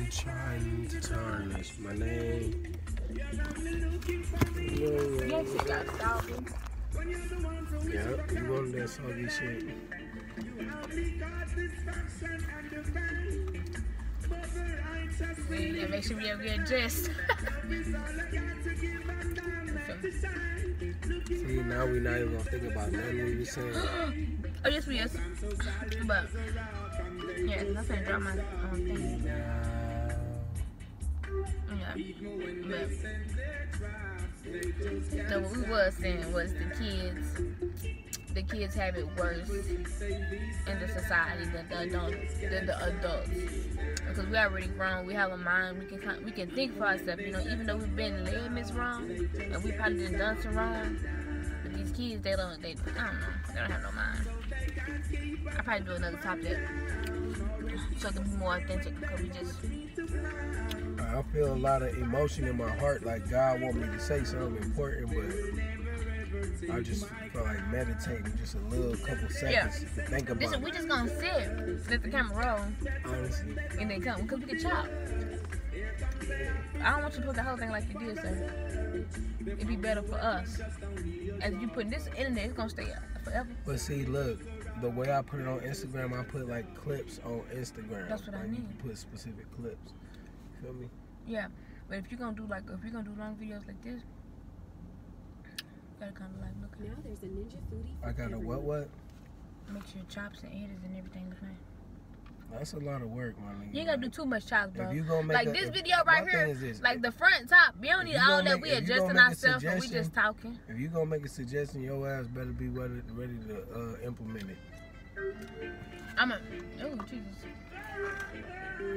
I'm trying to tarnish my name. Yes, it got salty. Yeah, you wanted that salty shit. Yeah, make sure we have good gist. See, now we not even gonna think about nothing we was saying. Oh, yes, we is. But, yeah, I'm finna drop my thing. Yeah. But, no, what we was saying was the kids have it worse in the society than the adults. Because we already grown, we have a mind, we can think for ourselves, you know, even though we've been limits wrong, and we probably done some wrong, but these kids, I don't know, they don't have no mind. I'll probably do another topic so it can be more authentic, because we just... I feel a lot of emotion in my heart, like God want me to say something important, but I just feel like meditating just a little couple seconds to think about it. We just gonna sit, let the camera roll, honestly, and then come, because we can chop. I don't want you to put the whole thing like you did, sir. It'd be better for us. As you put this internet, it's gonna stay forever. But see, look, the way I put it on Instagram, I put like clips on Instagram. That's what I mean. You put specific clips. Feel me? Yeah, but if you're gonna do long videos like this, you gotta kind of like look at it. Now there's a ninja foodie. I got a what? Make sure chops and edits and everything look nice. That's a lot of work, my nigga. You ain't gotta do too much chops, bro. If you gonna make like this video right here, like the front top, we don't need all that. We adjusting ourselves, but we just talking. If you gonna make a suggestion, your ass better be ready to implement it. Oh Jesus.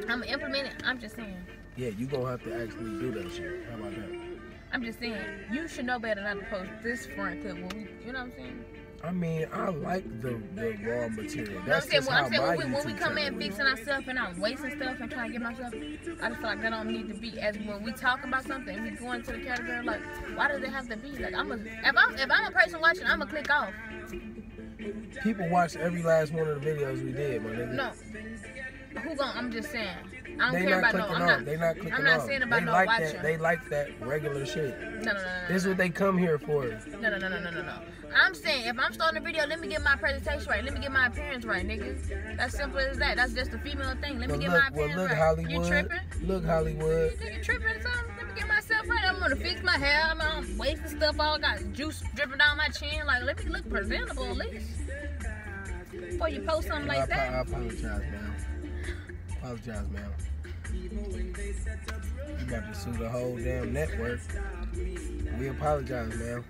I'm gonna implement it. I'm just saying. Yeah, you gonna have to actually do that shit. How about that? I'm just saying, you should know better not to post this front clip when we, you know what I'm saying? I mean, I like the raw material. That's I'm saying when we come in fixing ourselves and I'm wasting stuff and trying to get myself, I just feel like that don't need to be. As when we talk about something and we go into the category, like, why does it have to be? Like, if I'm a person watching, I'm gonna click off. People watch every last one of the videos we did, my nigga. No. I'm just saying. I don't care about no. I'm not saying about no watching. They like that regular shit. No. This is what they come here for. No. I'm saying, if I'm starting a video, let me get my presentation right. Let me get my appearance right, nigga. That's simple as that. That's just a female thing. Let me get my appearance right. Hollywood. You tripping? Look, Hollywood. You tripping or something? Let me get myself right. I'm gonna fix my hair. I'm wasting stuff. All got juice dripping down my chin. Like, let me look presentable at least. Before you post something like that. I apologize, ma'am. You about to sue the whole damn network. We apologize, ma'am.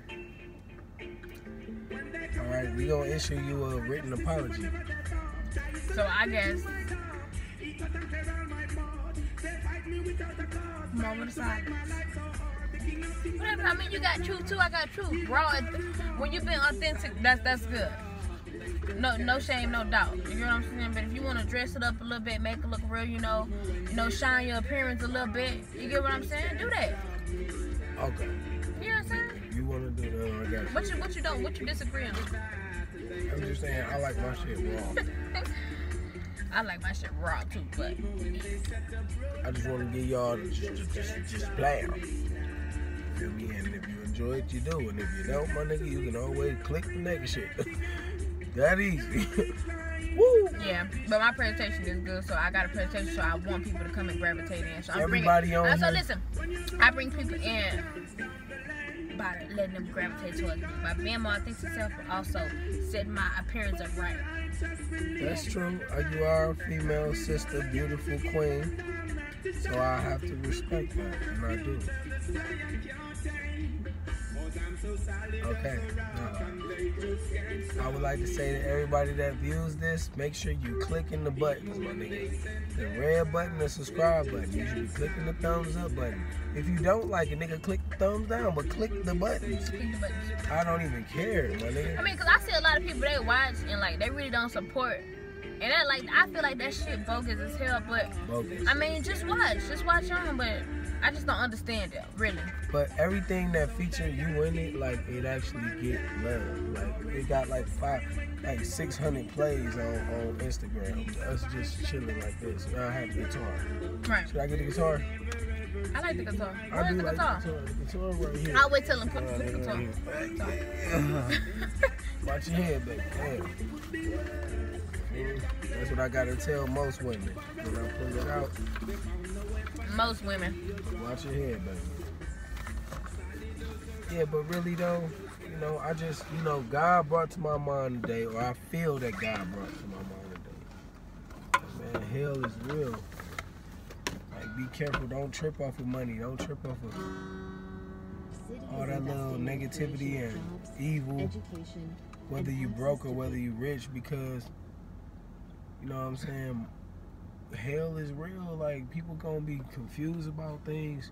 Alright, we gonna issue you a written apology. So I guess moment of silence. Whatever, I mean, you got truth too, I got truth. Raw, when you've been authentic, that's good. No shame, no doubt. You know what I'm saying? But if you want to dress it up a little bit, make it look real, you know, shine your appearance a little bit. You get what I'm saying? Do that. Okay. You know what I'm saying? If you want to do that, I got you. What you disagree on? I'm just saying, I like my shit raw. I like my shit raw too, but I just want to give y'all just blam. Feel me? And if you enjoy it, you do. And if you don't, my nigga, you can always click the next shit. That easy. Woo! Yeah, but my presentation is good, so I got a presentation, so I want people to come and gravitate in. So everybody on here. So listen, I bring people in by letting them gravitate towards me. By being more authentic self, but also setting my appearance up right. That's true. You are a female sister, beautiful queen. So I have to respect that, and I do. Okay. I would like to say to everybody that views this, make sure you clicking the buttons, my nigga. The red button, the subscribe button. You should be clicking the thumbs up button. If you don't like it, nigga, click the thumbs down, but click the buttons. Click the buttons. I don't even care, my nigga. I mean, because I see a lot of people, they watch and, like, they really don't support And that, like, I feel like that shit bogus as hell, but Bogus. I mean, just watch on, but I just don't understand it, really. But everything that featured you in it, like, it actually get love. Like, it got like 600 plays on Instagram. Us just chilling like this. I have the guitar. Right. Should I get the guitar? I like the guitar. I do the like guitar? the guitar right here. I'll wait till I'm put the guitar. Watch your head, baby. Damn. That's what I gotta tell most women when I pull it out. Most women. Watch your head, baby. Yeah, but really though, you know, I just, you know, God brought to my mind today, or I feel that God brought to my mind today. Man, hell is real. Like, be careful. Don't trip off of money. Don't trip off of all that little negativity and evil. Whether you broke or whether you rich, because, you know what I'm saying, hell is real. Like, people gonna be confused about things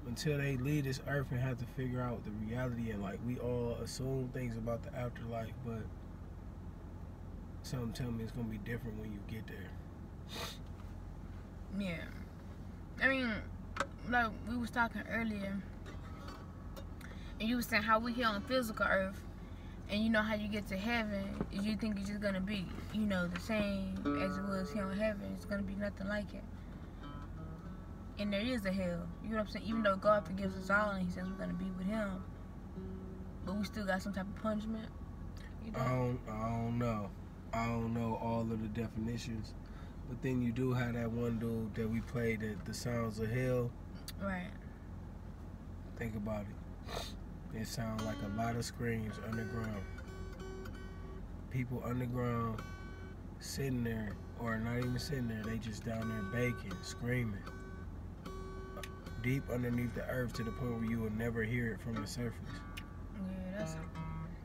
until they leave this earth and have to figure out the reality. And like, we all assume things about the afterlife, but something tell me it's gonna be different when you get there. Yeah. I mean, like we was talking earlier, and you was saying how we here on physical earth, and you know how you get to heaven, is you think it's just gonna be, you know, the same as it was here on heaven. It's gonna be nothing like it. And there is a hell. You know what I'm saying? Even though God forgives us all and He says we're gonna be with Him, but we still got some type of punishment. You know? I don't know. I don't know all of the definitions. But then you do have that one dude that we played at the Sounds of Hell. Right. Think about it. It sounds like a lot of screams underground. People underground sitting there, or not even sitting there, they just down there baking, screaming. Deep underneath the earth to the point where you will never hear it from the surface. Yeah,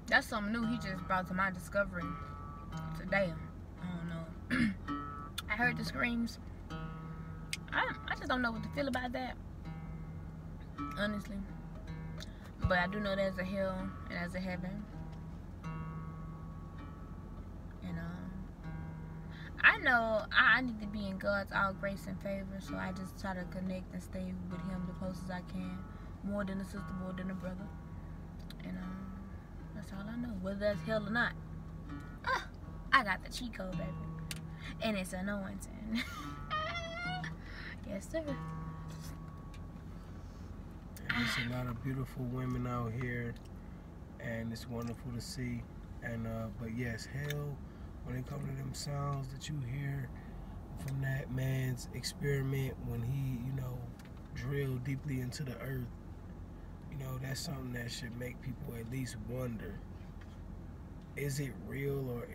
that's something new He just brought to my discovery today. I don't know. I heard the screams. I just don't know what to feel about that, honestly. But I do know there's a hell and there's a heaven. And I know I need to be in God's all grace and favor, so I just try to connect and stay with Him the closest I can, more than a sister, more than a brother. And that's all I know, whether that's hell or not. I got the cheat code, baby. And it's anointing. Yes, sir. And there's a lot of beautiful women out here, and it's wonderful to see. And but yes, hell, when it comes to them sounds that you hear from that man's experiment when he, you know, drilled deeply into the earth, you know, that's something that should make people at least wonder. Is it real, or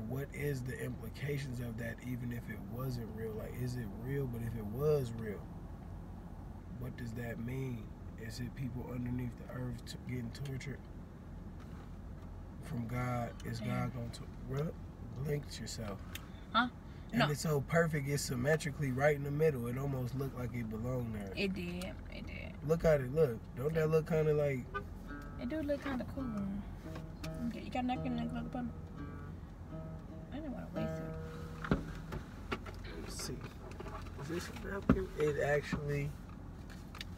what is the implications of that, even if it wasn't real? Like, is it real? But if it was real, what does that mean? Is it people underneath the earth getting tortured from God? Is God going to blink yourself? Huh? And it's so perfect, it's symmetrically right in the middle. It almost looked like it belonged there. It did. It did. Look at it, look. Don't that look kind of like... It do look kind of cool. Okay, you got napkin and glove upon it? I didn't want to waste it. Let's see. Is this a napkin? It actually...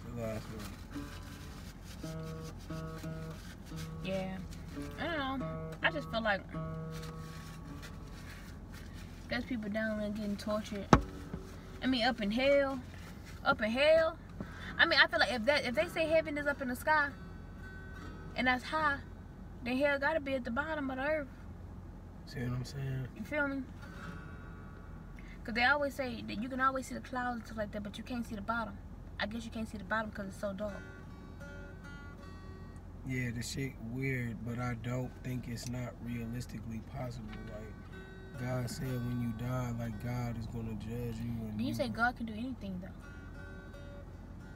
The last one. Yeah. I don't know. I just feel like there's people down there getting tortured. I mean, up in hell. Up in hell. I mean, I feel like if they say heaven is up in the sky and that's high, then hell gotta be at the bottom of the earth. See what I'm saying? You feel me? Because they always say that you can always see the clouds and stuff like that, but you can't see the bottom. I guess you can't see the bottom because it's so dark. Yeah, the shit weird, but I don't think it's not realistically possible. Like, God said when you die, like, God is going to judge you. And you say God can do anything, though.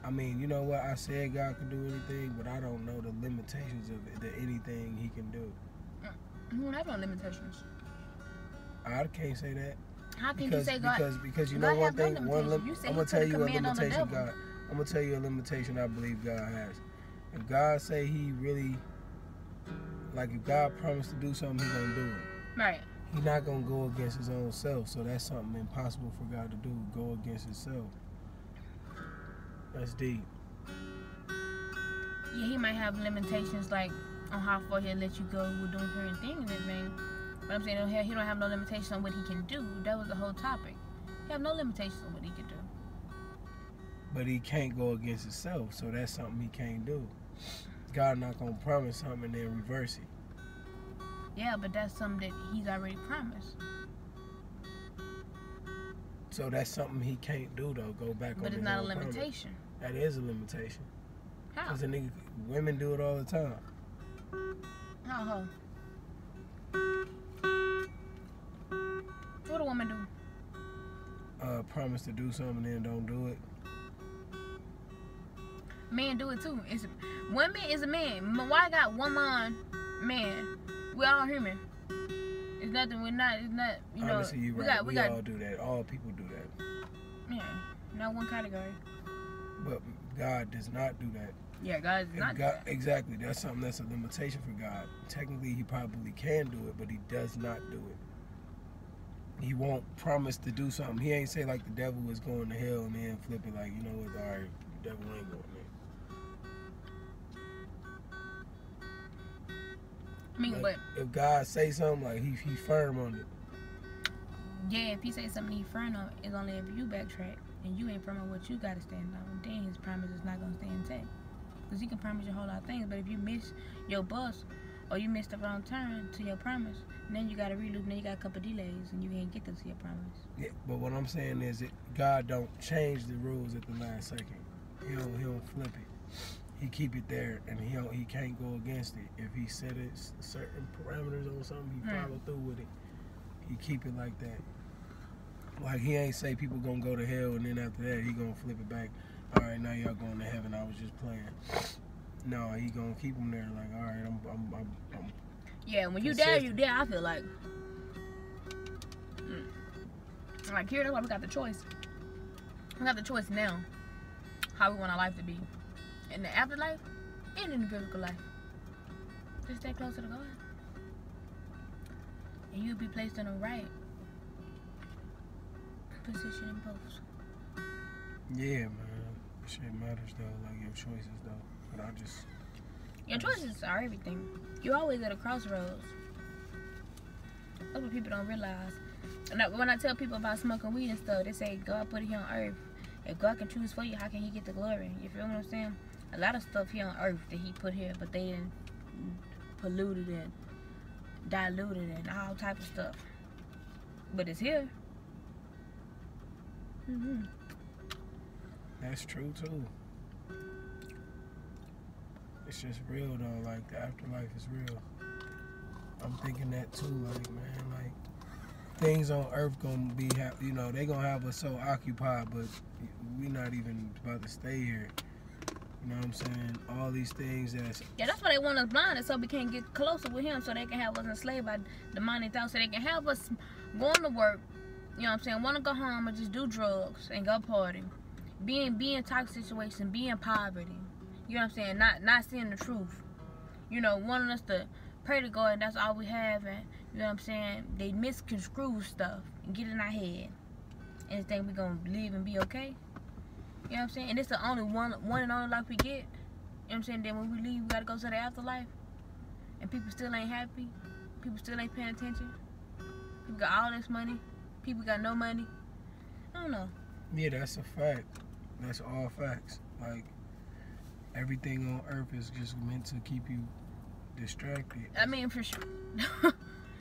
I mean, you know what? I said God can do anything, but I don't know the limitations of it, the anything He can do. You don't have no limitations. I can't say that. How can you say God? Because you God know one thing. I'm gonna tell you a limitation. God, I'm gonna tell you a limitation I believe God has. If God say He really, like, if God promised to do something, He gonna do it. Right. He's not gonna go against his own self. So that's something impossible for God to do. Go against himself. That's deep. Yeah, he might have limitations like on how far he'll let you go with doing certain things and everything. But I'm saying he don't have no limitations on what he can do. That was the whole topic. He have no limitations on what he can do. But he can't go against himself, so that's something he can't do. God not gonna promise something and then reverse it. Yeah, but that's something that he's already promised. So that's something he can't do though. Go back on. But it's not a limitation. That is a limitation. How? Cause women do it all the time. How? What a woman do? Promise to do something and then don't do it. Men do it too. One man is a man. Why I got one man? We're all human. It's nothing. We're not. It's not. You know. Honestly, you're right. We all do that. All people do that. Yeah. Not one category. But God does not do that. Yeah, God does not do that. Exactly. That's something that's a limitation for God. Technically, he probably can do it, but he does not do it. He won't promise to do something. He ain't say like the devil is going to hell and then flip it like, you know what, all right, the devil ain't going there. I mean, but if God say something, like he firm on it. Yeah, if he say something he firm on, it's only if you backtrack and you ain't firm on what you got to stand on. Then his promise is not going to stay intact. Because he can promise you a whole lot of things, but if you miss your bus or you miss the wrong turn to your promise, then you got to reloop, and then you got a couple delays, and you ain't get to your promise. Yeah, but what I'm saying is that God don't change the rules at the last second. He don't flip it. He keep it there, and he can't go against it. If he set it certain parameters on something, he follow through with it. He keep it like that. Like he ain't say people gonna go to hell, and then after that he gonna flip it back. All right, now y'all going to heaven. I was just playing. No, he gonna keep them there. Like, all right, I'm yeah, when you there, you there. I feel like here, that's why we got the choice. We got the choice now how we want our life to be. In the afterlife and in the physical life. Just stay closer to God. And you'll be placed in the right position in both. Yeah, man. Shit matters though, like your choices though. But your choices are everything. You're always at a crossroads. That's what people don't realize. And when I tell people about smoking weed and stuff, they say God put it here on earth. If God can choose for you, how can he get the glory? You feel what I'm saying? A lot of stuff here on earth that he put here, but they didn't pollute it and dilute it and all type of stuff. But it's here. That's true too. It's just real though, like the afterlife is real. I'm thinking that too, like man, like things on earth gonna be, you know, they gonna have us so occupied, but we not even about to stay here. You know what I'm saying? All these things that's why they want us blinded, so we can't get closer with him, so they can have us enslaved by demonic thoughts, so they can have us going to work, you know what I'm saying, want to go home and just do drugs and go party. Be in toxic situations, be in poverty. You know what I'm saying? Not seeing the truth. You know, wanting us to pray to God and that's all we have, and you know what I'm saying? They misconstrue stuff and get in our head and think we're gonna live and be okay. You know what I'm saying? And it's the only one and only life we get. You know what I'm saying? Then when we leave, we gotta go to the afterlife. And people still ain't happy. People still ain't paying attention. People got all this money. People got no money. I don't know. Yeah, that's a fact. That's all facts. Like, everything on earth is just meant to keep you distracted. I mean, for sure.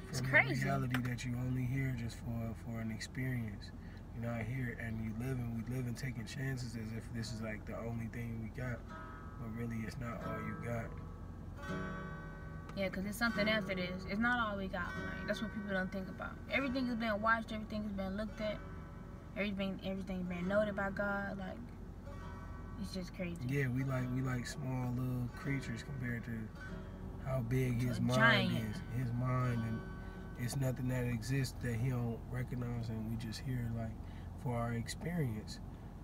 It's from crazy. The reality that you only here just for an experience. You're not here, and we live and taking chances as if this is like the only thing we got, but really it's not all you got. Yeah, because it's something else that is. It's not all we got. Like, that's what people don't think about. Everything is being watched. Everything is being looked at. Everything being noted by God. Like, it's just crazy. Yeah, we like small little creatures compared to how big his mind giant is. His mind, and it's nothing that exists that he don't recognize, and we just hear like for our experience.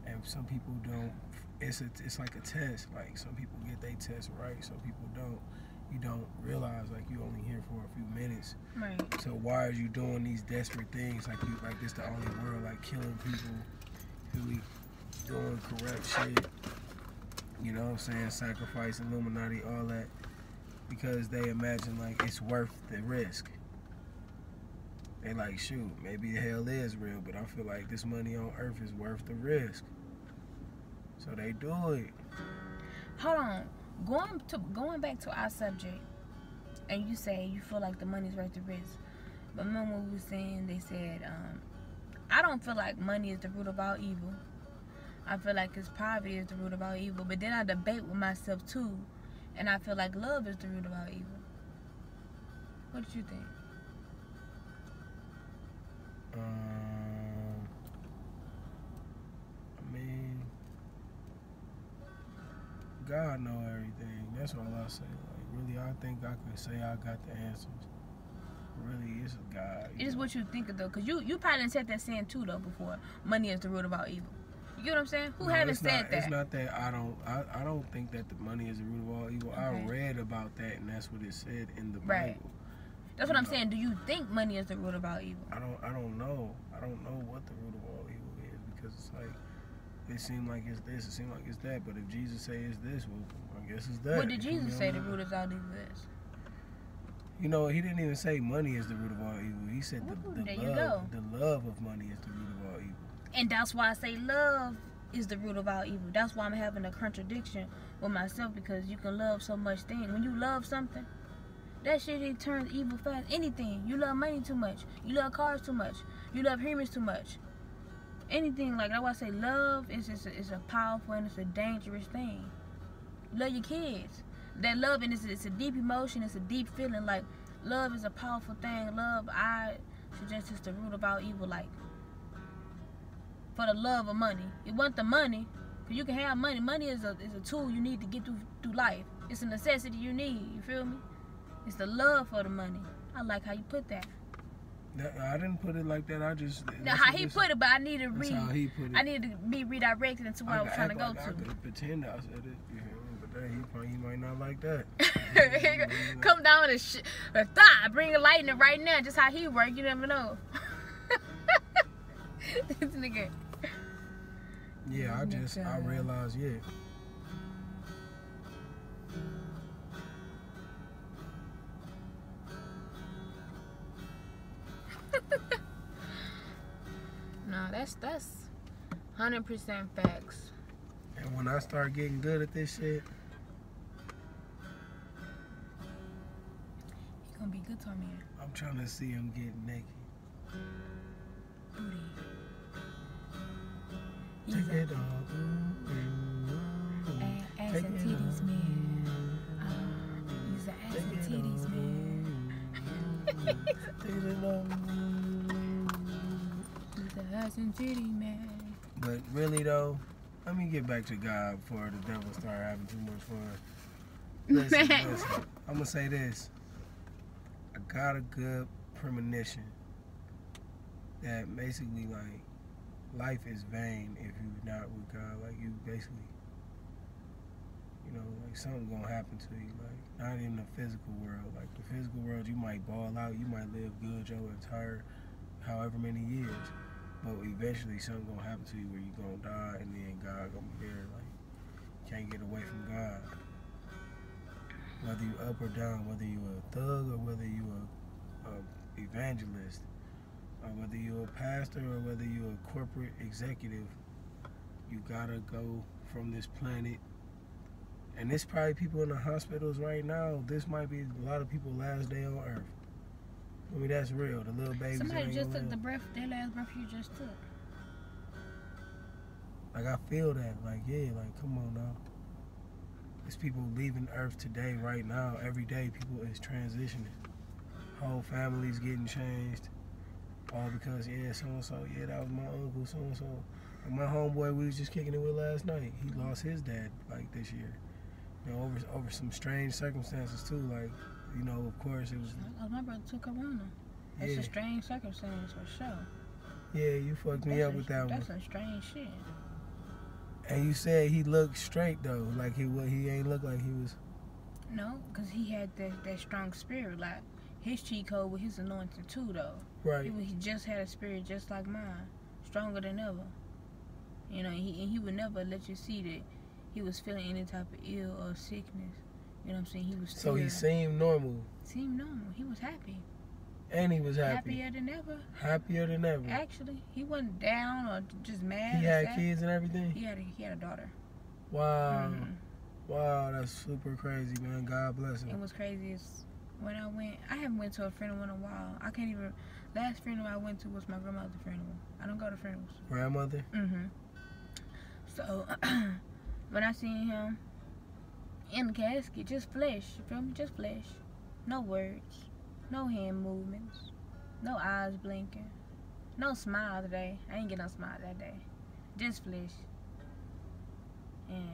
And some people don't. It's like a test. Like some people get their test right, some people don't. you don't realize like you only here for a few minutes. Right. So why are you doing these desperate things like this the only world, like killing people, really doing corrupt shit, you know what I'm saying, sacrifice, Illuminati, all that, because they imagine like it's worth the risk. They like, shoot, maybe hell is real, but I feel like this money on earth is worth the risk. So they do it. Hold on. Going back to our subject, and you say you feel like the money's worth the risk. But remember what we were saying, they said, I don't feel like money is the root of all evil. I feel like it's poverty is the root of all evil. But then I debate with myself too, and I feel like love is the root of all evil. What do you think? I mean, God know everything. That's all I say. Like, really, I think I could say I got the answers. Really, it's a God. It is what you think of though, cause you probably said that saying too though before. Money is the root of all evil. You get what I'm saying? Who haven't said that? It's not that I don't think that the money is the root of all evil. Okay. I read about that, and that's what it said in the Bible. That's what I'm saying. Do you think money is the root of all evil? I don't know. I don't know what the root of all evil is, because it's like it seems like it's this, it seems like it's that. But if Jesus say it's this, well, I guess it's that. What did Jesus say the root of all evil is? You know, he didn't even say money is the root of all evil. He said the love of money is the root of all evil. And that's why I say love is the root of all evil. That's why I'm having a contradiction with myself, because you can love so much things. When you love something, that shit, it turns evil fast. Anything. You love money too much. You love cars too much. You love humans too much. Anything like that. That's why I say love is a powerful and it's a dangerous thing. You love your kids. That love, and it's a deep emotion. It's a deep feeling. Like, love is a powerful thing. Love, I suggest, is the root of all evil. Like, for the love of money. It wasn't the money. Because you can have money. Money is a tool you need to get through life. It's a necessity you need. You feel me? It's the love for the money. I like how you put that. I didn't put it like that. I just... Now, how he put it, but I need to how he put it. I need to be redirected into where I was trying to go to. I could pretend I said it, you know, but he might not like that. Come down with a thigh, bring a lightning right now, just how he work, you never know. This nigga. Yeah, I realized, yeah. No, that's 100% facts. And when I start getting good at this shit, you gonna be good to me. I'm trying to see him get naked. Booty. Take it off. Ass and titties, man. He's an ass and titties, man. Take it off. Ass and titty man. But really though, let me get back to God before the devil start having too much fun. Listen, I'm gonna say this. I got a good premonition that basically like life is vain if you're not with God. Like you basically, you know, like something's gonna happen to you. Like not in the physical world. Like the physical world, you might ball out, you might live good your entire however many years. But eventually something gonna happen to you where you gonna die, and then God gonna be there. Like, you can't get away from God. Whether you up or down, whether you a thug or whether you a evangelist, or whether you a pastor or whether you a corporate executive, you gotta go from this planet. And there's probably people in the hospitals right now. This might be a lot of people's last day on earth. I mean, that's real. The little babies. Somebody just took their last breath you just took. Like, I feel that. Like, yeah, like, come on now. There's people leaving Earth today, right now. Every day, people is transitioning. Whole families getting changed. All because, yeah, so-and-so, yeah, that was my uncle, so-and-so. And my homeboy we was just kicking it with last night. He lost his dad, like, this year. You know, over some strange circumstances, too. Like, you know, of course, it was... My brother took corona. That's a strange circumstance, for sure. Yeah, you fucked me up with that one. That's some strange shit. And you said he looked straight, though. Like, he ain't look like he was... No, because he had that strong spirit. Like, his cheat code with his anointing too, though. Right. He just had a spirit just like mine, stronger than ever. You know, he would never let you see that he was feeling any type of ill or sickness. You know what I'm saying? He was still, so he seemed normal. Seemed normal. He was happy. And he was happy. Happier than ever. Happier than ever. Actually, he wasn't down or just mad. He had kids and everything? He had a daughter. Wow. Mm-hmm. Wow, that's super crazy, man. God bless him. And what's crazy is when I haven't went to a funeral in a while. I can't even, last funeral I went to was my grandmother's funeral. I don't go to funerals. Grandmother? Mm-hmm. So, when I seen him in the casket, just flesh, you feel me? Just flesh. No words. No hand movements. No eyes blinking. No smile today. I ain't get no smile that day. Just flesh. And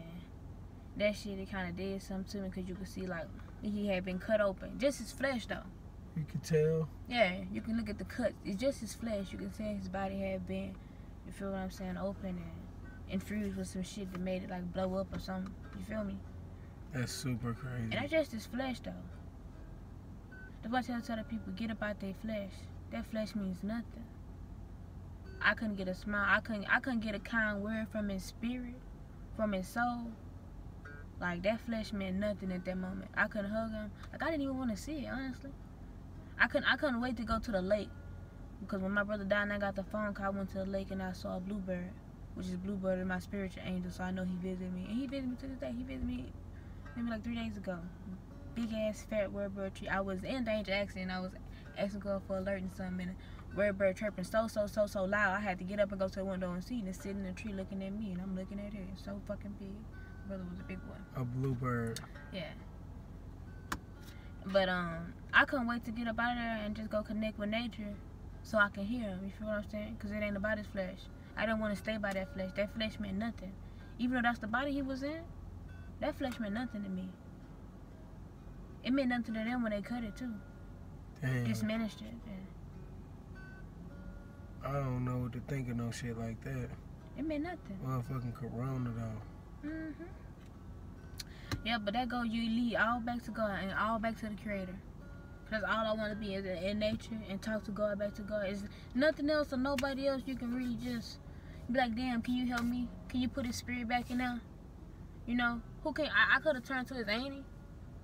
that shit, it kind of did something to me because you could see, like, he had been cut open. Just his flesh, though. You could tell? Yeah, you can look at the cuts. It's just his flesh. You can tell his body had been, you feel what I'm saying, open and infused with some shit that made it, like, blow up or something. You feel me? That's super crazy. And that's just his flesh, though. That's why I tell the people, get up out their flesh. That flesh means nothing. I couldn't get a smile. I couldn't get a kind word from his spirit, from his soul. Like, that flesh meant nothing at that moment. I couldn't hug him. Like, I didn't even want to see it, honestly. I couldn't wait to go to the lake. Because when my brother died and I got the phone call, I went to the lake and I saw a bluebird, which is bluebird is my spiritual angel, so I know he visited me. And he visited me to this day. He visited me maybe like 3 days ago. Big ass fat redbird tree. I was in danger accident. I was asking God for alert and something, and redbird chirping so loud. I had to get up and go to the window and see it. And it's sitting in the tree looking at me, and I'm looking at it. It's so fucking big. My brother was a big one. A bluebird. Yeah. But I couldn't wait to get up out of there and just go connect with nature, so I can hear him. You feel what I'm saying? Because it ain't about his flesh. I didn't want to stay by that flesh. That flesh meant nothing. Even though that's the body he was in, that flesh meant nothing to me. It meant nothing to them when they cut it too. Damn. Just ministered. Yeah. I don't know what to think of no shit like that. It meant nothing. Motherfucking corona though. Mm-hmm. Yeah, but that goes, you lead all back to God and all back to the Creator. That's all I want to be is in nature and talk to God, back to God. It's nothing else or nobody else you can really just be like, damn, can you help me? Can you put his spirit back in there? You know, who can, I could have turned to his auntie.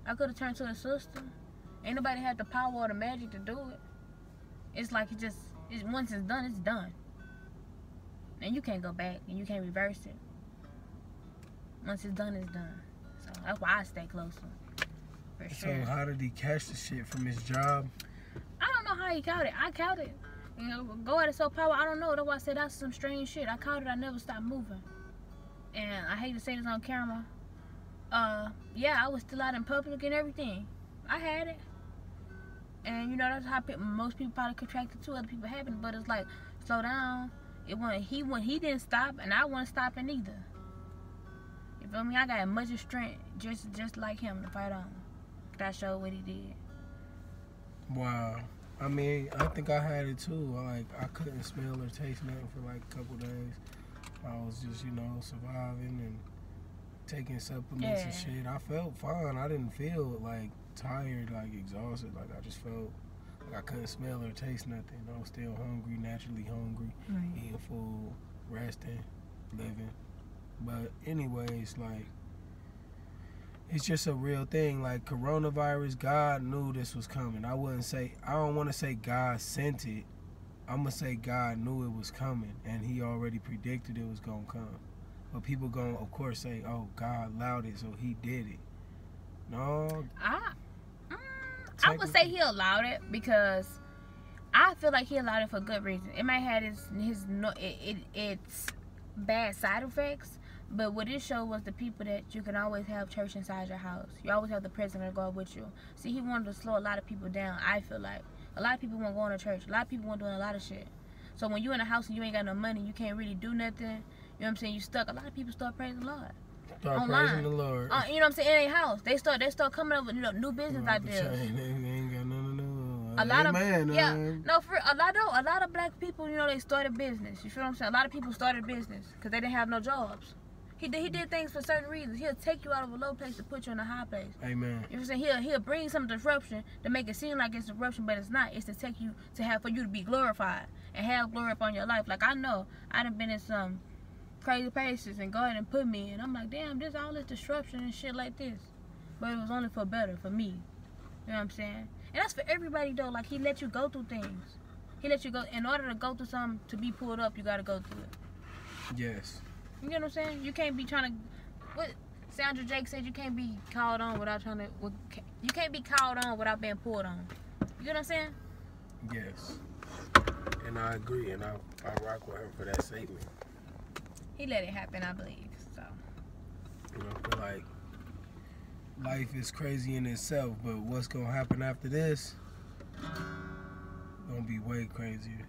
I could have turned to his sister. Ain't nobody had the power or the magic to do it. It's like once it's done, it's done. And you can't go back and you can't reverse it. Once it's done, it's done. So that's why I stay closer. For sure. So how did he catch the shit from his job? I don't know how he caught it. I caught it. You know, go at it so powerful. I don't know. That's why I said that's some strange shit. I caught it. I never stopped moving. And I hate to say this on camera. Yeah, I was still out in public and everything. I had it. And you know, that's how most people probably contracted to other people having it. But it's like, slow down. He didn't stop, and I wasn't stopping either. You feel me? I got as much strength just like him to fight on. That showed what he did. Wow. I mean, I think I had it too. I couldn't smell or taste nothing for like a couple days. I was just, you know, surviving and taking supplements and shit. I felt fine. I didn't feel like tired, like exhausted. Like I just felt like I couldn't smell or taste nothing. I was still hungry, naturally hungry, eating food, resting, living. But anyways, like, it's just a real thing. Like coronavirus, God knew this was coming. I don't want to say God sent it. I'm going to say God knew it was coming, and he already predicted it was going to come. But people going to, of course, say, oh, God allowed it, so he did it. No. I would say he allowed it because I feel like he allowed it for good reason. It might have its bad side effects, but what it showed was the people that you can always have church inside your house. You always have the presence of God with you. See, he wanted to slow a lot of people down, I feel like. A lot of people weren't going to church. A lot of people weren't doing a lot of shit. So when you're in a house and you ain't got no money, you can't really do nothing. You know what I'm saying? You stuck. A lot of people start praising the Lord. Start online. Praising the Lord. You know what I'm saying? In their house. They start coming up with new business ideas. They ain't got nothing to do. A lot a lot of black people, you know, they started business. You feel what I'm saying? A lot of people started business because they didn't have no jobs. He did things for certain reasons. He'll take you out of a low place to put you in a high place. Amen. You know what I'm saying? He'll bring some disruption to make it seem like it's disruption, but it's not. It's to take you for you to be glorified and have glory upon your life. Like I know I done been in some crazy places and God and put me, and I'm like, damn, there's all this disruption and shit like this. But it was only for better for me. You know what I'm saying? And that's for everybody though. Like he let you go through things. He let you go in order to go through something, to be pulled up, you gotta go through it. Yes. You get what I'm saying? You can't be trying to. What Sandra Jake said, you can't be called on without trying to. You can't be called on without being pulled on. You get what I'm saying? Yes. And I agree, and I rock with her for that statement. He let it happen, I believe. So. You know, I feel like life is crazy in itself, but what's gonna happen after this? Gonna be way crazier.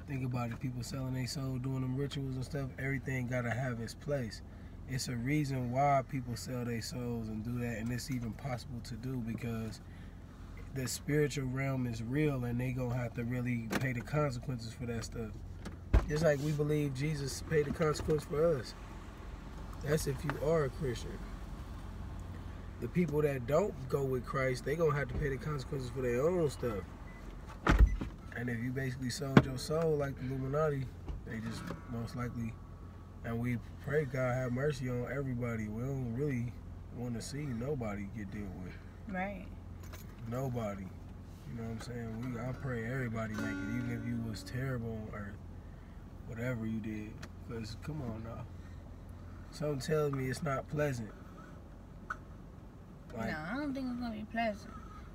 Think about it, people selling their soul, doing them rituals and stuff, everything gotta have its place. It's a reason why people sell their souls and do that, and it's even possible to do because the spiritual realm is real and they gonna have to really pay the consequences for that stuff. Just like we believe Jesus paid the consequence for us. That's if you are a Christian. The people that don't go with Christ, they gonna have to pay the consequences for their own stuff. And if you basically sold your soul like the Illuminati, they just most likely, and we pray God have mercy on everybody. We don't really want to see nobody get dealt with. Right. Nobody. You know what I'm saying? I pray everybody make it, even if you was terrible on earth. Whatever you did. Because, come on now. Something tells me it's not pleasant. Like, no, I don't think it's going to be pleasant.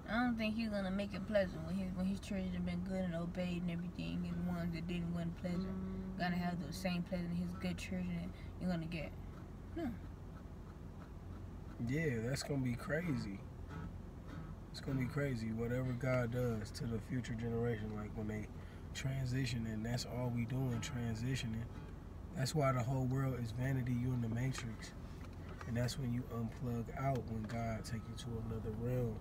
I don't think he's gonna make it pleasant when his children have been good and obeyed and everything, and the ones that wasn't pleasant gonna have the same pleasure his good children you're gonna get. No. Yeah, that's gonna be crazy. It's gonna be crazy. Whatever God does to the future generation, like when they transition, and that's all we doing, transitioning. That's why the whole world is vanity. You in the matrix, and that's when you unplug out. When God take you to another realm.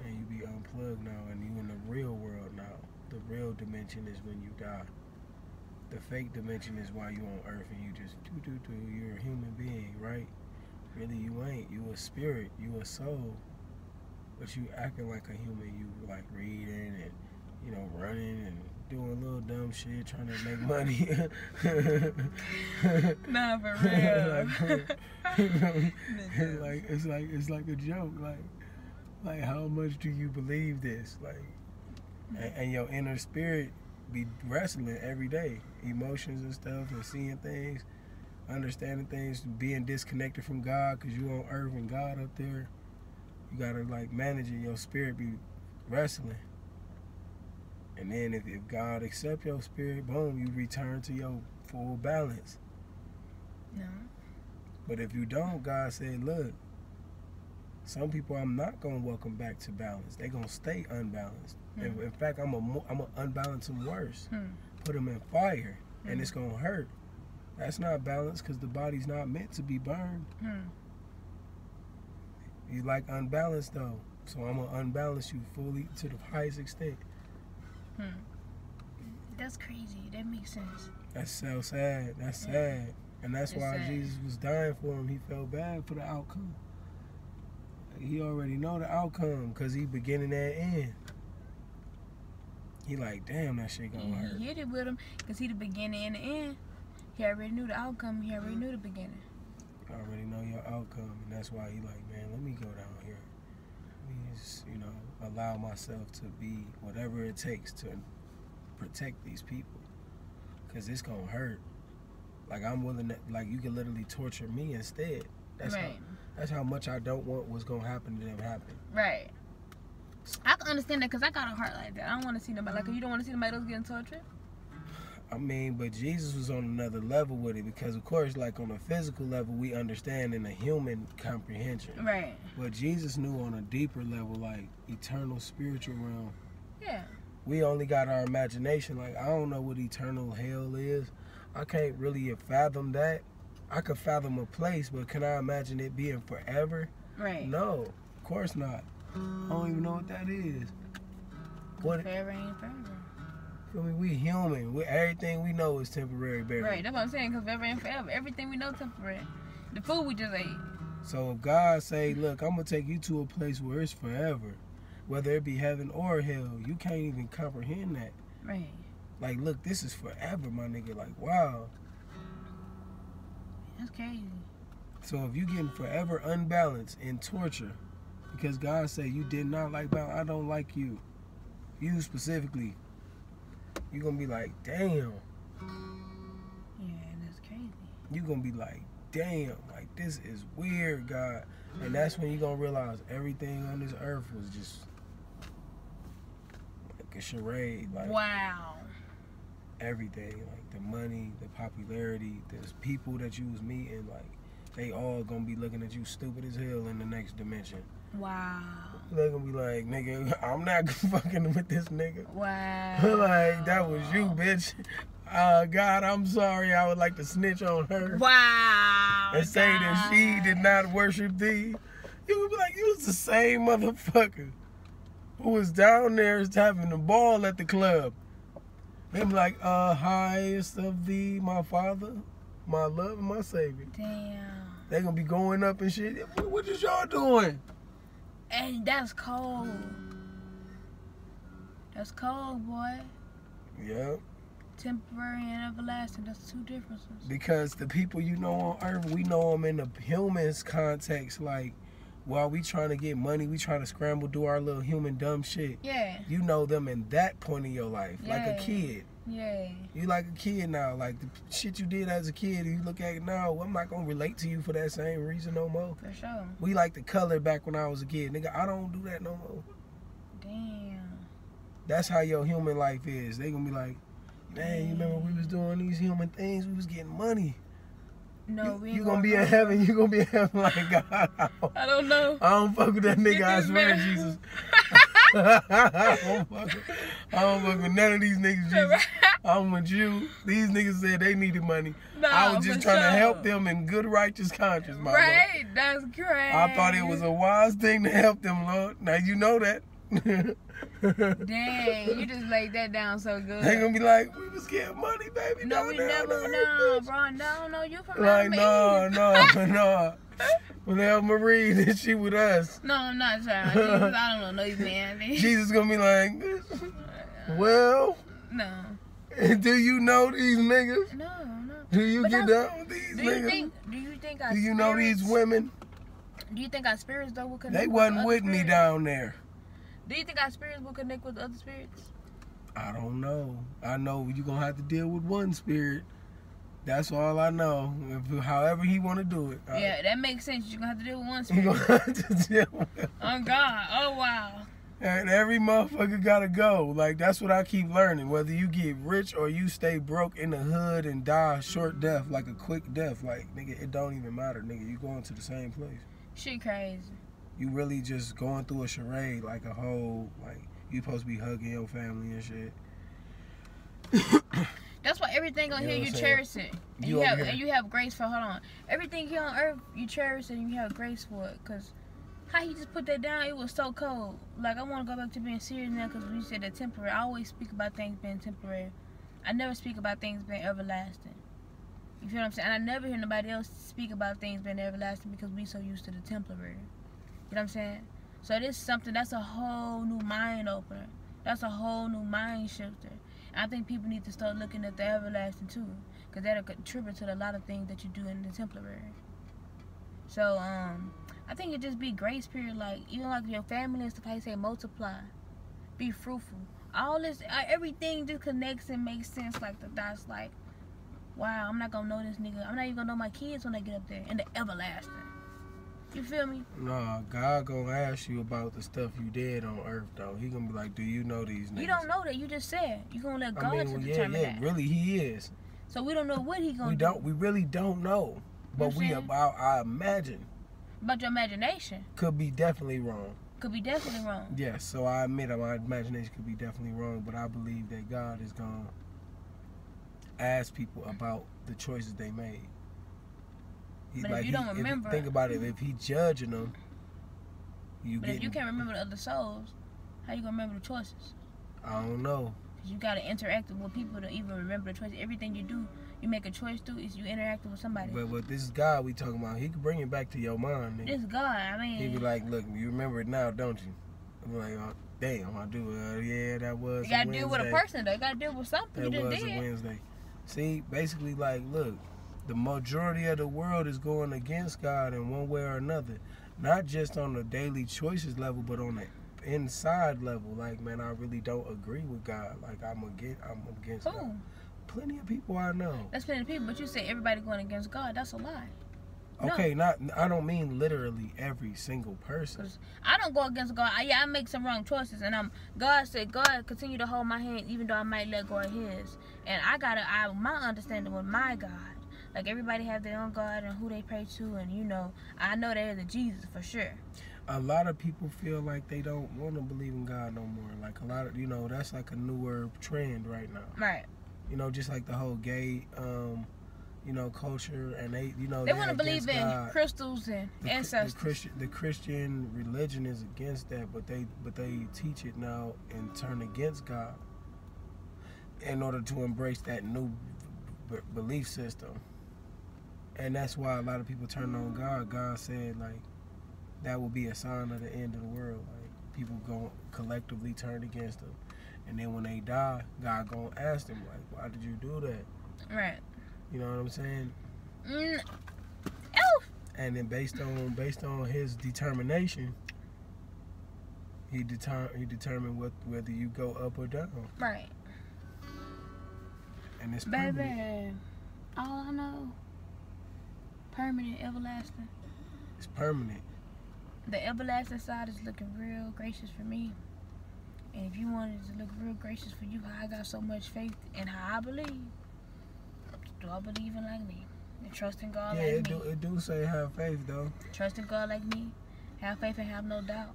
And you be unplugged now, and you in the real world now. The real dimension is when you die. The fake dimension is while you on earth and you just you're a human being, right? Really you ain't. You a spirit, you a soul. But you acting like a human. You like reading and, you know, running and doing little dumb shit, trying to make money. Nah, for real. it's like a joke, like how much do you believe this? Like, and your inner spirit be wrestling every day, emotions and stuff, and seeing things, understanding things, being disconnected from God because you on earth and God up there. You gotta like manage it. Your spirit be wrestling, and then if God accept your spirit, boom, you return to your full balance. No. But if you don't, God said, look. Some people I'm not gonna welcome back to balance. They gonna stay unbalanced. In fact, I'm gonna unbalance them worse. Put them in fire, and it's gonna hurt. That's not balance because the body's not meant to be burned. You like unbalanced though, so I'm gonna unbalance you fully to the highest extent. That's crazy. That makes sense. That's so sad. That's sad, and that's why sad. Jesus was dying for him. He felt bad for the outcome. He already know the outcome because he beginning and end. He like, damn, that shit gonna hurt. He hit it with him because he the beginning and the end. He already knew the outcome. He already knew the beginning. You already know your outcome, and that's why he like, man, let me go down here. Let me just, you know, allow myself to be whatever it takes to protect these people because it's gonna hurt. Like I'm willing to, like you can literally torture me instead. That's how much I don't want what's gonna happen to them happen. Right. I can understand that because I got a heart like that. I don't want to see nobody. Like, you don't want to see nobody else getting tortured? I mean, but Jesus was on another level with it because, of course, like on a physical level, we understand in a human comprehension. Right. But Jesus knew on a deeper level, like eternal spiritual realm. Yeah. We only got our imagination. Like, I don't know what eternal hell is. I can't really fathom that. I could fathom a place, but can I imagine it being forever? Right. No, of course not. I don't even know what that is. Forever ain't forever. Feel me? We human. Everything we know is temporary, baby. Right, that's what I'm saying, because forever and forever. Everything we know temporary. The food we just ate. So if God say, look, I'm going to take you to a place where it's forever, whether it be heaven or hell, you can't even comprehend that. Right. Like, look, this is forever, my nigga. Like, wow. That's crazy. So if you getting forever unbalanced in torture, because God said you did not like balance, I don't like you. You specifically. You're going to be like, damn. Yeah, that's crazy. You're going to be like, damn, like, this is weird, God. And that's when you're going to realize everything on this earth was just like a charade. Like, wow. Everything, like the money, the popularity, the people that you was meeting, like, they all going to be looking at you stupid as hell in the next dimension. Wow. They're going to be like, nigga, I'm not fucking with this nigga. Wow. Like, that was you, bitch. God, I'm sorry. I would like to snitch on her. Wow. And say that she did not worship thee. You would be like, you was the same motherfucker who was down there having a ball at the club. They be like, highest of thee, my father, my love, and my savior. Damn. They gonna be going up and shit. What is y'all doing? And that's cold. That's cold, boy. Yep. Temporary and everlasting, that's two differences. Because the people you know on earth, we know them in the humans context. Like, while we trying to get money, we trying to scramble, do our little human dumb shit. Yeah. You know them in that point of your life, Yeah. like a kid. Yeah. You like a kid now. Like, the shit you did as a kid, you look at it now, I'm not going to relate to you for that same reason no more. For sure. We like the color back when I was a kid. Nigga, I don't do that no more. Damn. That's how your human life is. They going to be like, man, you remember we was doing these human things? We was getting money. No, we ain't You gonna be in heaven. You gonna be in heaven like God. I don't know. I don't fuck with that nigga. I swear, Jesus. I don't fuck with none of these niggas, Jesus. I'm with you. These niggas said they needed money. No, I was just trying to sure. help them in good, righteous conscience, my Right? Lord. That's crazy. I thought it was a wise thing to help them, Lord. Now you know that. Dang, you just laid that down so good. They gonna be like, we was getting money, baby. No, we never, no, bro, no, you from like, me. no. Well, Marie, that she with us. No, I'm not trying. Jesus, I don't know you, man. Jesus gonna be like, well, no. Do you know these niggas? No. Do you get down with these niggas? Do you think our Do you know these women? Do you think our spirits though will connect? They wasn't with me down there. Do you think our spirits will connect with other spirits? I don't know. I know you're gonna have to deal with one spirit. That's all I know. However he want to do it. Yeah, that makes sense. You're gonna have to deal with one spirit. You're gonna have to deal with it. Oh God. Oh wow. And every motherfucker gotta go. Like, that's what I keep learning. Whether you get rich or you stay broke in the hood and die a short death, like a quick death, like, nigga, it don't even matter, nigga. You going to the same place. Shit crazy. You really just going through a charade, like a whole, like, you supposed to be hugging your family and shit. That's why everything on here you cherish it. And you have grace for, hold on. Everything here on earth you cherish and you have grace for it. Cause how he just put that down, it was so cold. Like, I want to go back to being serious now because you said that temporary. I always speak about things being temporary. I never speak about things being everlasting. You feel what I'm saying? And I never hear nobody else speak about things being everlasting because we so used to the temporary. You know what I'm saying? So this is something, that's a whole new mind opener. That's a whole new mind shifter. And I think people need to start looking at the everlasting too. Because that'll contribute to a lot of things that you do in the temporary. So, I think it just be grace period. Like, even like your family and stuff, how you say multiply. Be fruitful. All this, everything just connects and makes sense. Like the dots, like, wow, I'm not gonna know this nigga. I'm not even gonna know my kids when they get up there. And the everlasting. You feel me? Nah, God gonna ask you about the stuff you did on earth, though. He gonna be like, do you know these niggas? You don't know that. You just said. You gonna let God determine that. Really, he is. So we don't know what he gonna do. We really don't know. But I imagine. About your imagination. Could be definitely wrong. Could be definitely wrong. Yes, so I admit my imagination could be definitely wrong, but I believe that God is gonna ask people about the choices they made. But if you don't remember, think about it. If he judging them, if you can't remember the other souls, how you gonna remember the choices? I don't know. You gotta interact with people to even remember the choice. Everything you do, you make a choice through, is you interacting with somebody. But this is God we talking about. He can bring it back to your mind, nigga. This God, I mean. He be like, look, you remember it now, don't you? I'm like, oh, damn, I do. Yeah, that was. You gotta deal with a person, though. You gotta deal with something. That was a Wednesday. See, basically, like, look, the majority of the world is going against God in one way or another. Not just on the daily choices level, but on the inside level. Like, man, I really don't agree with God. Like, I'm against God. Plenty of people I know. That's plenty of people, but you say everybody going against God. That's a lie. Okay, no. I don't mean literally every single person. I don't go against God. I make some wrong choices, and God said, God continue to hold my hand, even though I might let go of His. And my understanding with my God. Like, everybody have their own God and who they pray to, and I know there is a Jesus for sure. A lot of people feel like they don't want to believe in God no more. Like, a lot of, that's like a newer trend right now. Right. Just like the whole gay, culture, and they want to believe in God. Crystals and ancestors. The Christian religion is against that, but they teach it now and turn against God in order to embrace that new belief system. And that's why a lot of people turn on God. God said, like, that will be a sign of the end of the world. Like, people going collectively turn against Him. And then when they die, God gonna ask them, like, why did you do that? Right. You know what I'm saying? Oh. And then based on His determination, He determined whether you go up or down. Right. And it's permanent. Baby, all I know, permanent, everlasting. It's permanent. The everlasting side is looking real gracious for me. And if you wanted to look real gracious for you, how I got so much faith in how I believe. Do I believe in like me? And trust in God like me. Yeah, it do say have faith, though. Trust in God like me. Have faith and have no doubt,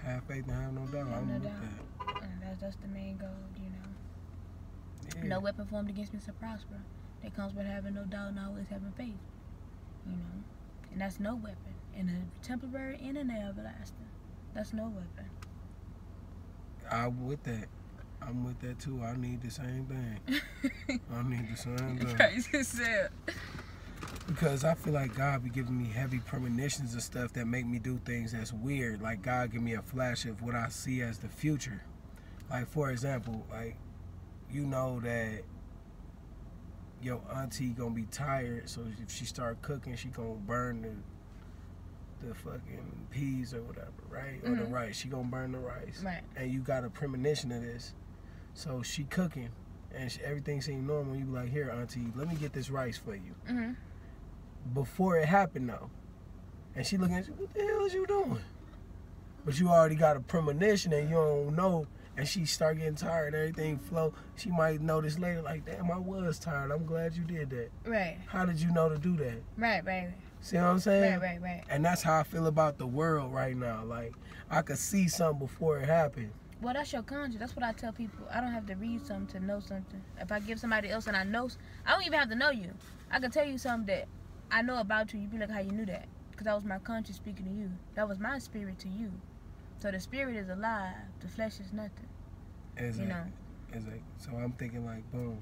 Have faith and have no doubt. I'm with that. And that's the main goal, Yeah. No weapon formed against me shall prosper. That comes with having no doubt and always having faith. And that's no weapon. In a temporary and in the everlasting. That's no weapon. I'm with that too. I need the same thing. I need the same thing. Crazy as hell. Because I feel like God be giving me heavy premonitions of stuff that make me do things that's weird. Like, God give me a flash of what I see as the future. Like, for example, like, that your auntie gonna be tired, so if she start cooking, she gonna burn the fucking peas or whatever, right? Or the rice. She gonna burn the rice. Right. And you got a premonition of this. So she cooking, and everything seemed normal. You be like, here, auntie, let me get this rice for you. Before it happened, though. And she looking at you, what the hell is you doing? But you already got a premonition and you don't know. And she start getting tired and everything flow. She might notice later, like, damn, I was tired. I'm glad you did that. Right. How did you know to do that? Right, baby. See what I'm saying? Right. And that's how I feel about the world right now. Like, I could see something before it happened. Well, that's your conscience. That's what I tell people. I don't have to read something to know something. If I give somebody else and I don't even have to know you. I can tell you something that I know about you. You be like, how you knew that? Because that was my conscience speaking to you. That was my spirit to you. So the spirit is alive. The flesh is nothing. Exactly. So I'm thinking, like, boom.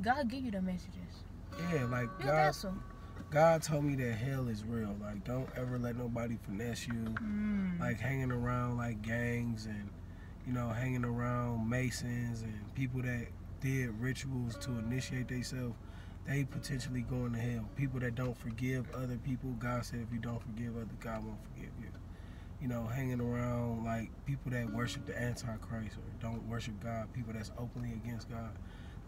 God give you the messages. Yeah, like, God told me that hell is real. Like, don't ever let nobody finesse you. Like, hanging around, like, gangs and, hanging around Masons and people that did rituals to initiate themselves, they potentially going to hell. People that don't forgive other people, God said if you don't forgive others, God won't forgive you. Hanging around, like, people that worship the Antichrist or don't worship God, people that's openly against God.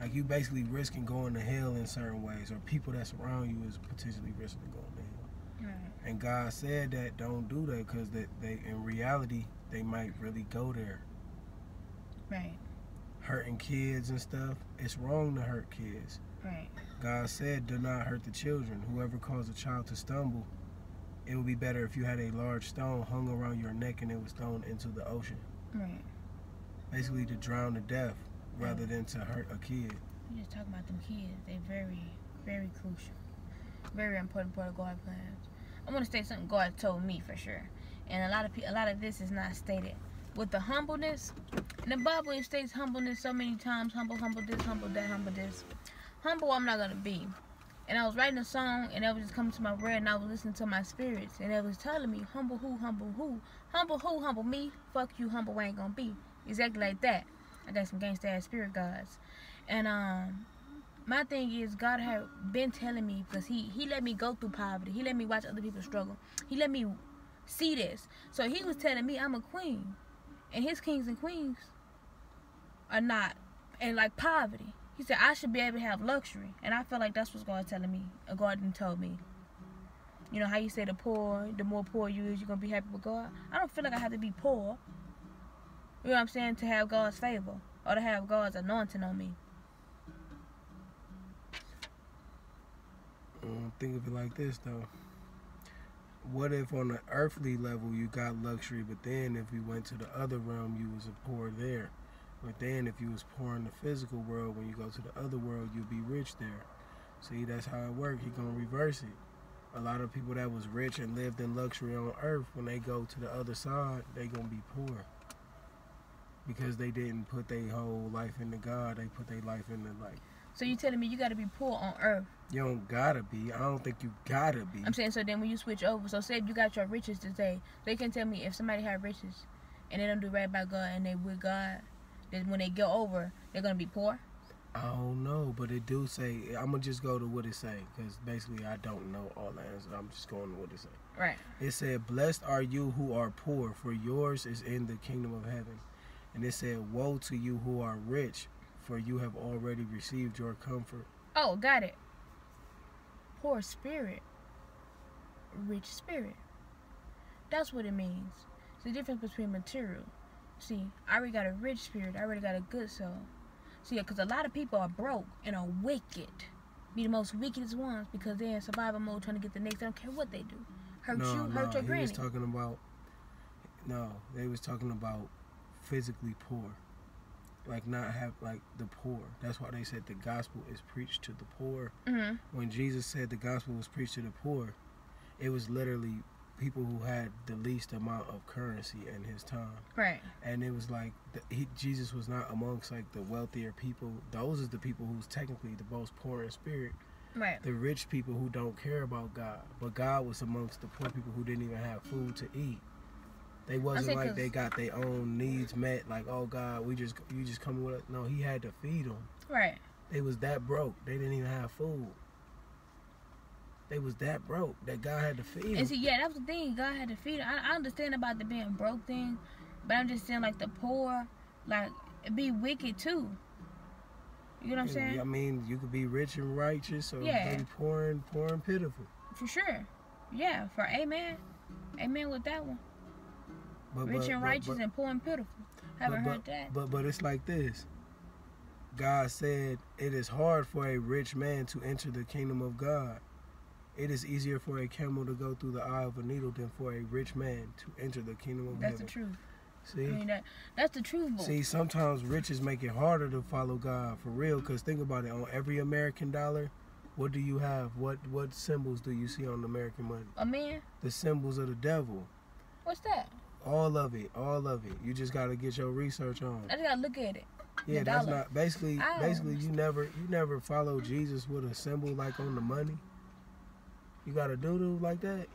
Like, you basically risking going to hell in certain ways, or people that's around you is potentially risking going to hell. Right. And God said that don't do that because they in reality, they might really go there. Right. Hurting kids and stuff, it's wrong to hurt kids. Right. God said, do not hurt the children. Whoever caused a child to stumble, it would be better if you had a large stone hung around your neck and it was thrown into the ocean. Right. Basically to drown to death rather than to hurt a kid. You just talking about them kids. They very, very crucial. Very important part of God's plans. I want to state something God told me for sure. And a lot of this is not stated with the humbleness. In the Bible, it states humbleness so many times. Humble, humble this, humble that, humble this. Humble, I'm not going to be. And I was writing a song, and it was just coming to my brain, and I was listening to my spirits, and it was telling me, humble who, humble who? Humble who, humble me? Fuck you, humble ain't going to be. Exactly like that. I got some gangsta-ass spirit guides. And, my thing is, God had been telling me, because he let me go through poverty. He let me watch other people struggle. He let me see this. So he was telling me I'm a queen. And his kings and queens are not in like poverty. He said I should be able to have luxury. And I feel like that's what God telling me. Or God didn't tell me. You know how you say the more poor you is, you're going to be happy with God? I don't feel like I have to be poor. You know what I'm saying? To have God's favor. Or to have God's anointing on me. Think of it like this, though. What if on the earthly level you got luxury, but then if you went to the other realm, you was a poor there? But then if you was poor in the physical world, when you go to the other world, you'll be rich there. See, that's how it works. He gonna reverse it. A lot of people that was rich and lived in luxury on earth, when they go to the other side, they gonna be poor. Because they didn't put their whole life into God, they put their life into like. So you telling me you gotta be poor on earth? You don't gotta be. I don't think you gotta be. I'm saying, so then when you switch over, so say if you got your riches today, they can tell me if somebody have riches and they don't do right by God and they with God, then when they go over, they're gonna be poor? I don't know, but it do say, I'm gonna just go to what it say, because basically I don't know all the answers. I'm just going to what it say. Right. It said, blessed are you who are poor, for yours is in the kingdom of heaven. And it said, woe to you who are rich, for you have already received your comfort. Oh, got it. Poor spirit, rich spirit. That's what it means. It's the difference between material. See, I already got a rich spirit. I already got a good soul. See, because a lot of people are broke and are wicked. Be the most wickedest ones because they're in survival mode trying to get the next. They don't care what they do. Hurt your granny. They was talking about physically poor. Like not have like the poor. That's why they said the gospel is preached to the poor. Mm-hmm. When Jesus said the gospel was preached to the poor, it was literally people who had the least amount of currency in his time. Right. And it was like Jesus was not amongst like the wealthier people. Those are the people who's technically the most poor in spirit. Right. The rich people who don't care about God. But God was amongst the poor people who didn't even have food to eat. They wasn't like they got their own needs met. Like, oh God, you just come with us. No, he had to feed them. Right. They was that broke. They didn't even have food. They was that broke that God had to feed them. And see, yeah, that was the thing. God had to feed them. I understand about the being broke thing, but I'm just saying like the poor, like it be wicked too. You know what I'm saying? I mean, you could be rich and righteous, or maybe poor and pitiful. For sure. Yeah. For amen. Amen with that one. Rich and righteous and poor and pitiful. Haven't heard that. But it's like this. God said, it is hard for a rich man to enter the kingdom of God. It is easier for a camel to go through the eye of a needle than for a rich man to enter the kingdom of heaven. That's the truth. See? I mean, that's the truth, boy. See, sometimes riches make it harder to follow God, for real, because think about it. On every American dollar, what do you have? What symbols do you see on American money? A man? The symbols of the devil. What's that? All of it. You just got to get your research on. I just got to look at it. Yeah, that's not basically you never follow Jesus with a symbol like on the money. You got to do like that.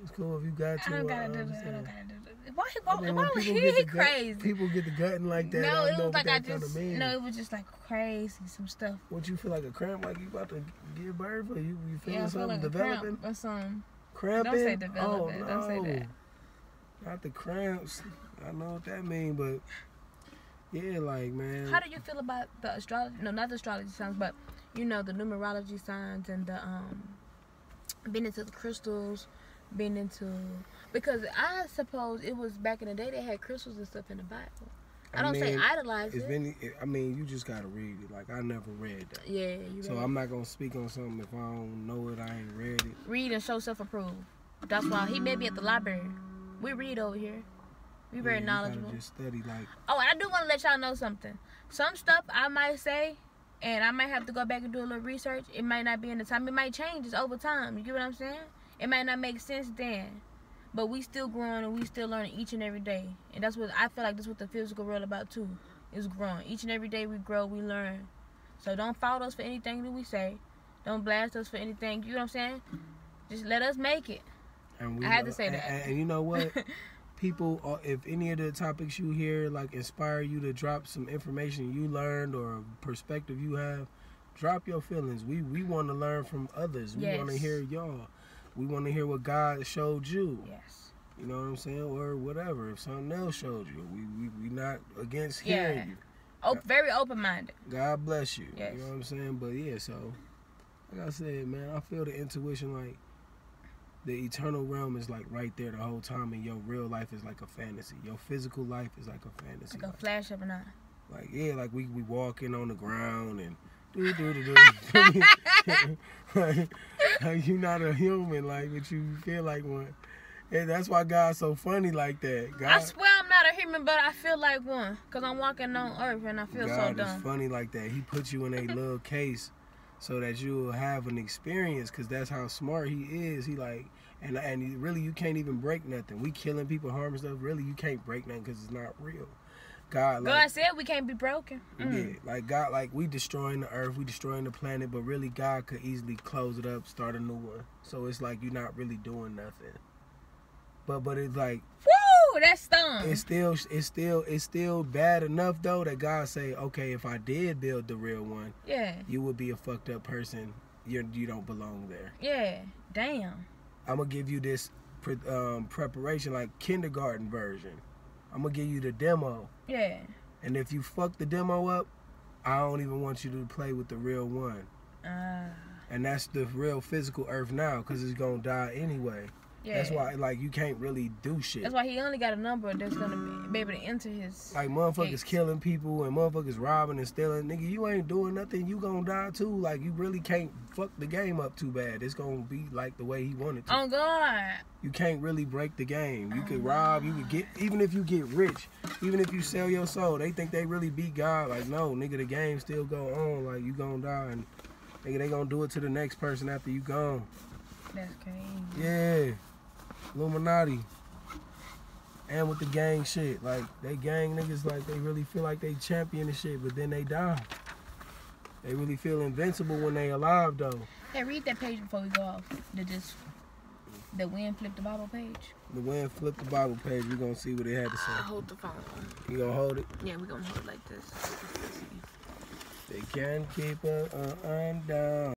It's cool if you got to. I don't gotta do that. I don't gotta do that. Why was he crazy? People get the gutting like that. No, it was like it was just like crazy, some stuff. What, you feel like a cramp, like you about to give birth, or you feeling something like developing? Or some cramping? Don't say developing. Oh, no. Don't say that. Not the cramps. I know what that means, but yeah, like, man. How do you feel about the astrology? No, not the astrology signs, but you know, the numerology signs and the being into the crystals, being into, because I suppose it was back in the day they had crystals and stuff in the Bible. I don't say idolize it. I mean, you just gotta read it. Like, I never read that. Yeah, you. So I'm not gonna speak on something if I don't know it. I ain't read it. Read and show self-approved. That's why he may be at the library. We read over here. We very knowledgeable. You just study like. Oh, and I do want to let y'all know something. Some stuff I might say, and I might have to go back and do a little research. It might not be in the time. It might change over time. You get what I'm saying? It might not make sense then. but we still growing and we still learning each and every day. And that's what I feel like. That's what the physical world about too. Is growing. Each and every day we grow, we learn. So don't fault us for anything that we say. Don't blast us for anything. You know what I'm saying? Just let us make it. And I had to say that. And you know what? People, if any of the topics you hear like inspire you to drop some information you learned or a perspective you have, drop your feelings. We want to learn from others. We want to hear y'all. We want to hear what God showed you. Yes. You know what I'm saying? Or whatever. If something else showed you, we not against hearing you. Very open-minded. God bless you. Yes. You know what I'm saying? But yeah, so like I said, man, I feel the intuition like the eternal realm is like right there the whole time, and your real life is like a fantasy. Your physical life is like a fantasy. Like a flash of an eye. Like yeah, like we walking on the ground and like you're not a human, like, but you feel like one. And that's why God's so funny like that. God, I swear I'm not a human, but I feel like one. Because I'm walking on earth and I feel so dumb. God is funny like that. He puts you in a little case so that you'll have an experience, because that's how smart he is. He like, and really you can't even break nothing. We killing people, harming stuff. Really, you can't break nothing because it's not real. God said we can't be broken. Yeah, like God, like we destroying the earth, we destroying the planet, but really God could easily close it up, start a new one. So it's like you're not really doing nothing. But it's like, woo, that's stung. It's still bad enough though that God say, okay, if I did build the real one, yeah, you would be a fucked up person. You don't belong there. Yeah, damn. I'm gonna give you this preparation, like kindergarten version. I'm gonna give you the demo. Yeah. And if you fuck the demo up, I don't even want you to play with the real one. And that's the real physical earth now, because it's gonna die anyway. Yeah. That's why, like, you can't really do shit. That's why he only got a number that's gonna be able to enter his. Like motherfuckers killing people and motherfuckers robbing and stealing. Nigga, you ain't doing nothing. You gonna die too. Like, you really can't fuck the game up too bad. It's gonna be like the way he wanted to. Oh God. You can't really break the game. You could rob. You could get. Even if you get rich, even if you sell your soul, they think they really beat God. Like, no, nigga, the game still go on. Like, you gonna die, and nigga, they gonna do it to the next person after you gone. That's crazy. Yeah. Illuminati. And with the gang shit, like, they gang niggas, like, they really feel like they champion and shit, but then they die. They really feel invincible when they alive though. Hey, read that page before we go off. The wind flipped the Bible page. The wind flipped the Bible page. We're gonna see what it had to say. Hold the phone. You gonna hold it? Yeah, we're gonna hold it like this. They can't keep us undone.